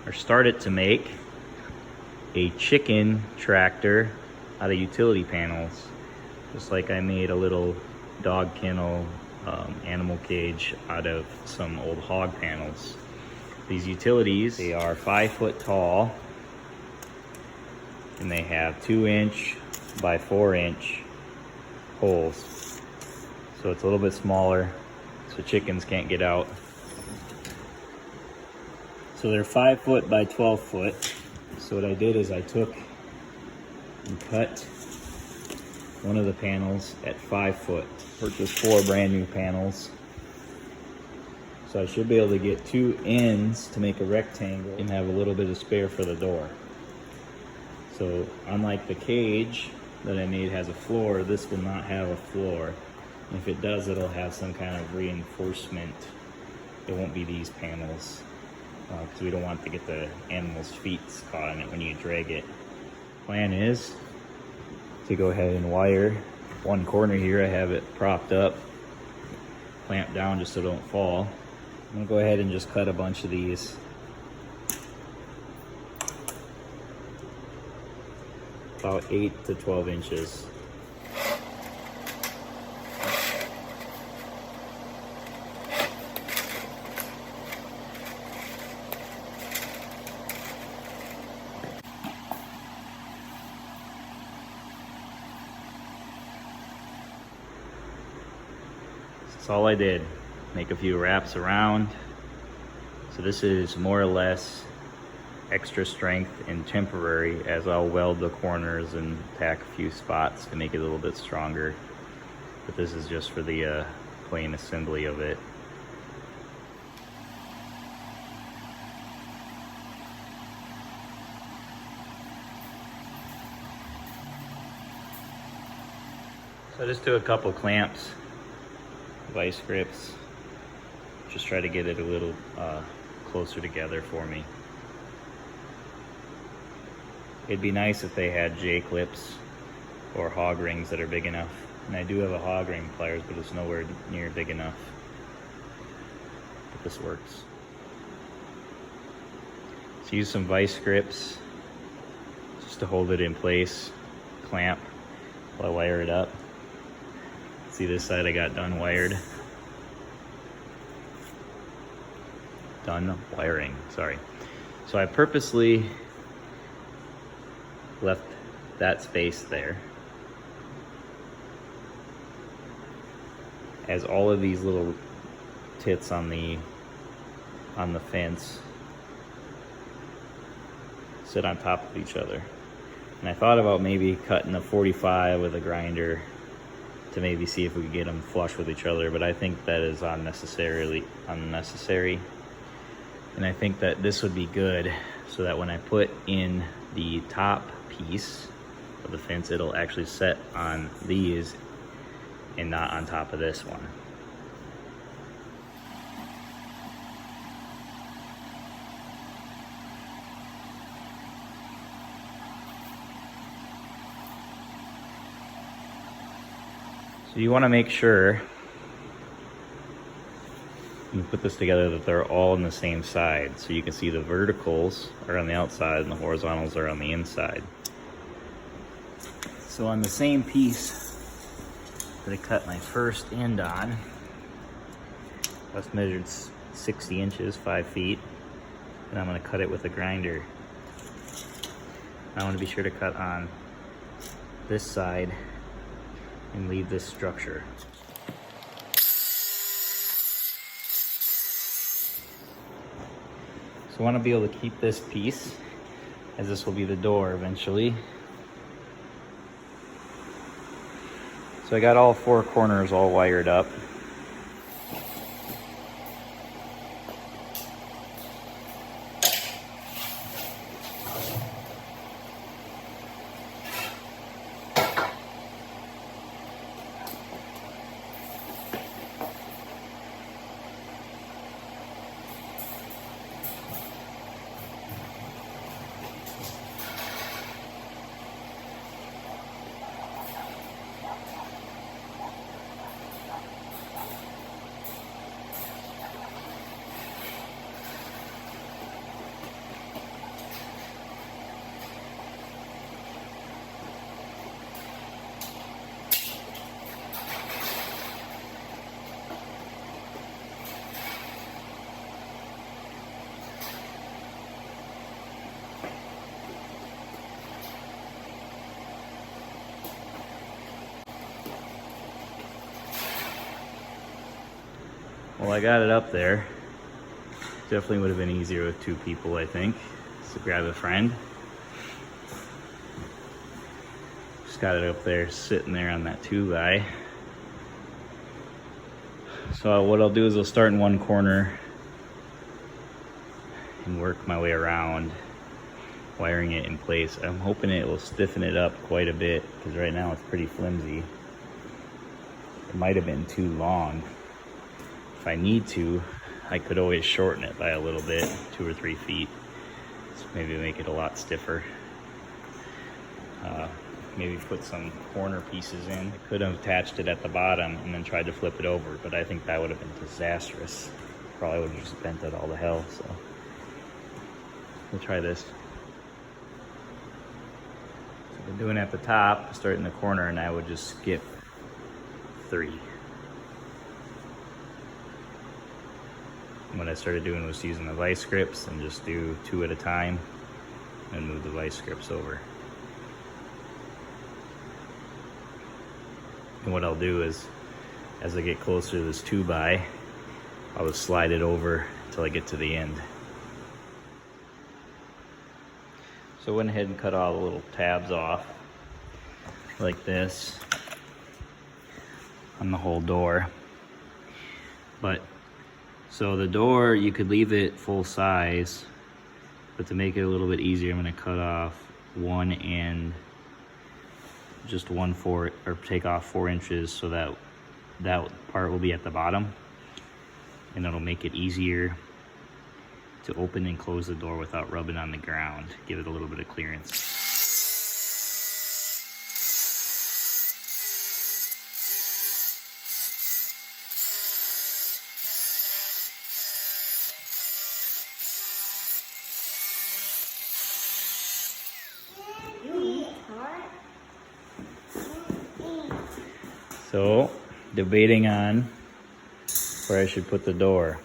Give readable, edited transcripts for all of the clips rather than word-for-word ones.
or started to make, a chicken tractor out of utility panels. Just like I made a little dog kennel, animal cage out of some old hog panels. These utilities, they are 5 foot tall, and they have 2-inch by 4-inch holes. So it's a little bit smaller, so chickens can't get out. So they're 5 foot by 12 foot. So what I did is I took and cut one of the panels at 5 foot. Purchased 4 brand new panels. So I should be able to get 2 ends to make a rectangle and have a little bit of spare for the door. So unlike the cage that I made has a floor, this will not have a floor. And if it does, it'll have some kind of reinforcement. It won't be these panels, because we don't want to get the animal's feet caught in it when you drag it. Plan is to go ahead and wire one corner here. I have it propped up, clamped down just so it don't fall. I'm gonna go ahead and just cut a bunch of these. About 8 to 12 inches. That's all I did. Make a few wraps around. So this is more or less extra strength and temporary, as I'll weld the corners and tack a few spots to make it a little bit stronger. But this is just for the plain assembly of it. So I just do a couple clamps, vice grips, just try to get it a little closer together for me. It'd be nice if they had J-clips or hog rings that are big enough. And I do have a hog ring pliers, but it's nowhere near big enough. But this works. So use some vice grips just to hold it in place. Clamp while I wire it up. See, this side I got done wired. Done wiring, sorry. So I purposely left that space there, as all of these little tits on the fence sit on top of each other. And I thought about maybe cutting a 45 with a grinder to maybe see if we could get them flush with each other, but I think that is unnecessary. And I think that this would be good so that when I put in the top piece of the fence, it'll actually set on these and not on top of this one. So you want to make sure you put this together that they're all on the same side, so you can see the verticals are on the outside and the horizontals are on the inside. So on the same piece that I cut my first end on, that's measured 60 inches, 5 feet, and I'm going to cut it with a grinder. I want to be sure to cut on this side and leave this structure. So I want to be able to keep this piece, as this will be the door eventually. So I got all 4 corners all wired up. Well, I got it up there. Definitely would have been easier with 2 people, I think. So grab a friend. Just got it up there, sitting there on that 2x. So what I'll do is I'll start in one corner and work my way around, wiring it in place. I'm hoping it will stiffen it up quite a bit, because right now it's pretty flimsy. It might have been too long. If I need to, I could always shorten it by a little bit, 2 or 3 feet. So maybe make it a lot stiffer. Maybe put some corner pieces in. I could have attached it at the bottom and then tried to flip it over, but I think that would have been disastrous. Probably would have just bent it all to hell, so we'll try this. So I've been doing it at the top, start in the corner, and I would just skip 3. What I started doing was using the vice grips and just do 2 at a time and move the vice grips over. And what I'll do is, as I get closer to this 2x, I'll just slide it over until I get to the end. So I went ahead and cut all the little tabs off like this on the whole door. But so the door, you could leave it full size, but to make it a little bit easier, I'm going to cut off one end, just 1/4, or take off 4 inches, so that that part will be at the bottom, and it'll make it easier to open and close the door without rubbing on the ground. Give it a little bit of clearance. So, debating on where I should put the door.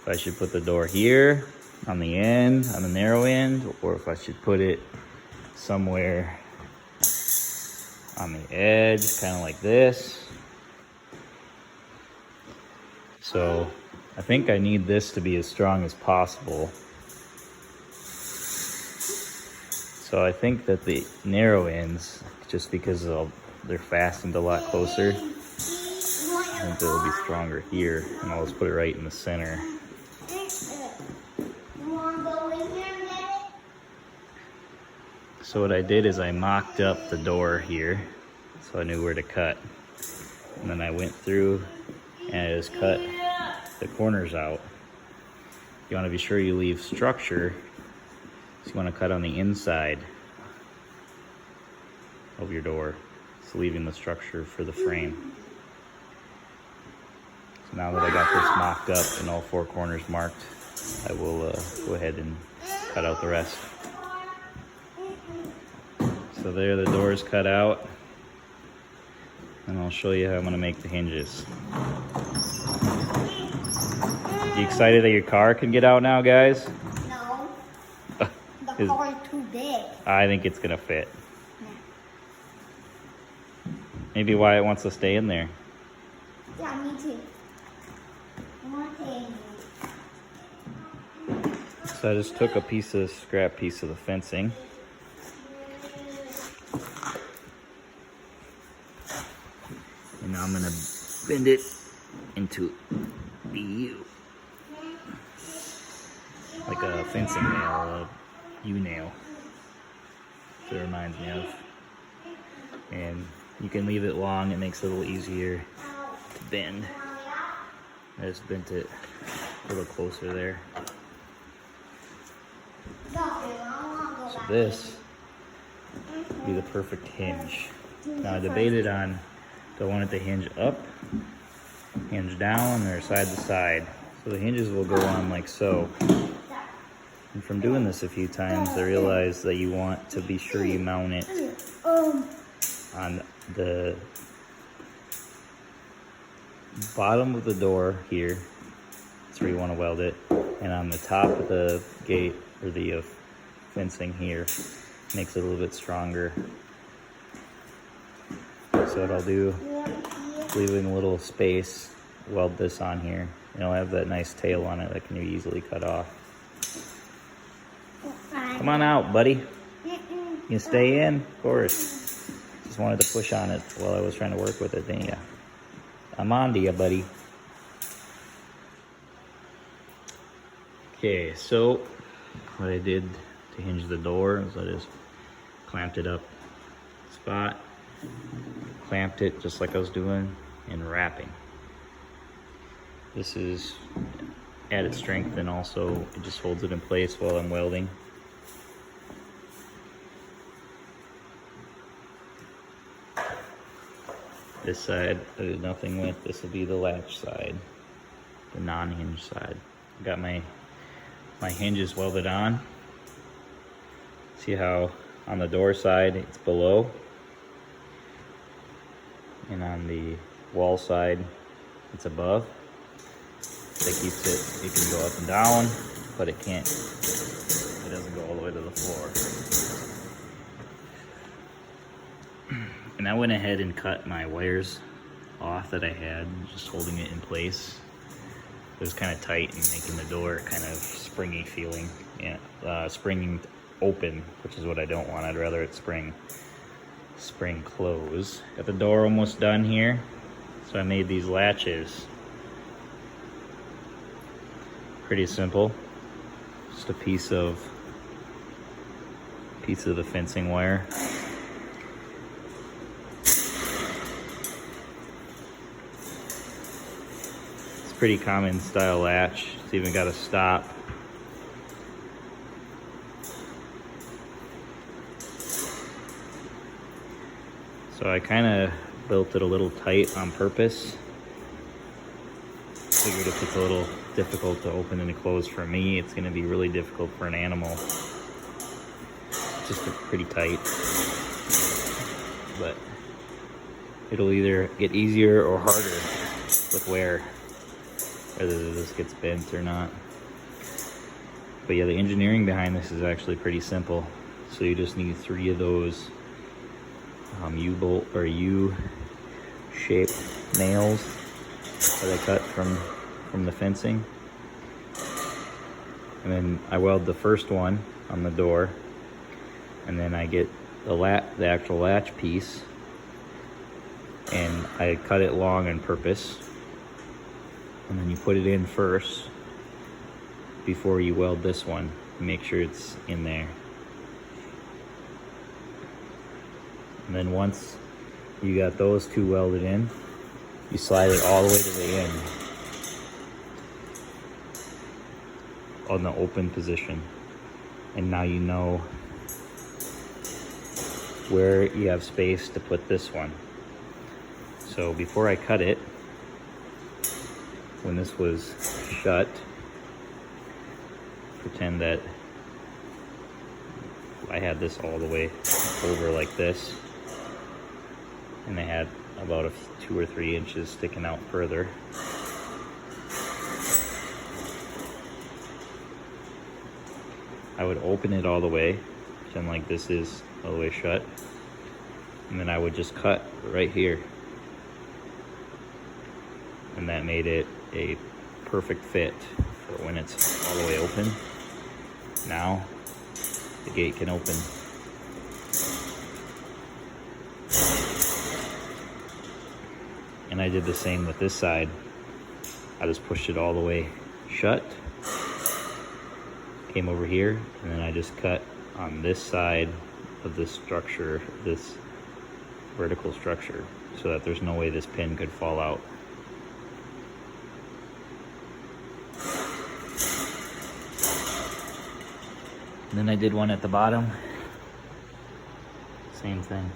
If I should put the door here, on the end, on the narrow end, or if I should put it somewhere on the edge, kind of like this. So, I think I need this to be as strong as possible. So I think that the narrow ends, just because they're fastened a lot closer, I think it'll be stronger here, and I'll just put it right in the center. So what I did is I mocked up the door here, so I knew where to cut. And then I went through and I just cut the corners out. You want to be sure you leave structure, so you want to cut on the inside of your door. So leaving the structure for the frame. So now that I got this mocked up and all 4 corners marked, I will go ahead and cut out the rest. So there, the door is cut out, and I'll show you how I'm going to make the hinges. You excited that your car can get out now, guys? No. The car is too big. I think it's going to fit. Maybe Wyatt wants to stay in there. Yeah, me too. I want to stay in there. So I just took a scrap piece of the fencing. And now I'm going to bend it into a U. Like a fencing nail, a U-nail. That's what it reminds me of. And you can leave it long, it makes it a little easier to bend. I just bent it a little closer there. So this would be the perfect hinge. Now I debated on, do I want it to hinge up, hinge down, or side to side. So the hinges will go on like so. And from doing this a few times, I realized that you want to be sure you mount it on the bottom of the door here. That's where you want to weld it. And on the top of the gate, or the fencing here, makes it a little bit stronger. So what I'll do, leaving a little space weld this on here. It'll have that nice tail on it that can be easily cut off. Come on out, buddy. You stay in? Of course. Just wanted to push on it while I was trying to work with it, didn't ya? I'm on to you, buddy. Okay, so what I did to hinge the door is I just clamped it up spot, clamped it just like I was doing in wrapping. This is added strength, and also it just holds it in place while I'm welding. This side I did nothing with. This will be the latch side, the non-hinge side. I got my hinges welded on. See how on the door side it's below, and on the wall side it's above. That keeps it, it can go up and down, but it doesn't go all the way to the floor. And I went ahead and cut my wires off that I had, just holding it in place. It was kind of tight and making the door kind of springy feeling, and springing open, which is what I don't want. I'd rather it spring close. Got the door almost done here, so I made these latches. Pretty simple, just a piece of the fencing wire. It's pretty common style latch. It's even got a stop. So I kind of built it a little tight on purpose. Figured if it's a little difficult to open and close for me, it's going to be really difficult for an animal. Just pretty tight. But it'll either get easier or harder with wear, whether this gets bent or not. But yeah, the engineering behind this is actually pretty simple. So you just need 3 of those U-bolt or U-shaped nails that I cut from the fencing. And then I weld the first one on the door, and then I get the actual latch piece, and I cut it long on purpose. And then you put it in first before you weld this one. Make sure it's in there. And then once you got those 2 welded in, you slide it all the way to the end on the open position. And now you know where you have space to put this one. So before I cut it, when this was shut, pretend that I had this all the way over like this, and I had about 2 or 3 inches sticking out further. I would open it all the way, pretend like this is all the way shut, and then I would just cut right here. And that made it a perfect fit for when it's all the way open. Now the gate can open. And I did the same with this side. I just pushed it all the way shut, came over here, and then I just cut on this side of this structure, this vertical structure, so that there's no way this pin could fall out. And then I did one at the bottom, same thing.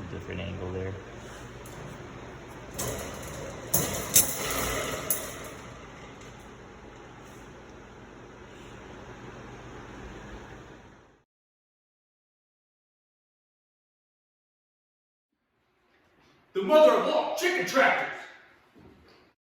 A different angle there. The mother of all chicken tractors!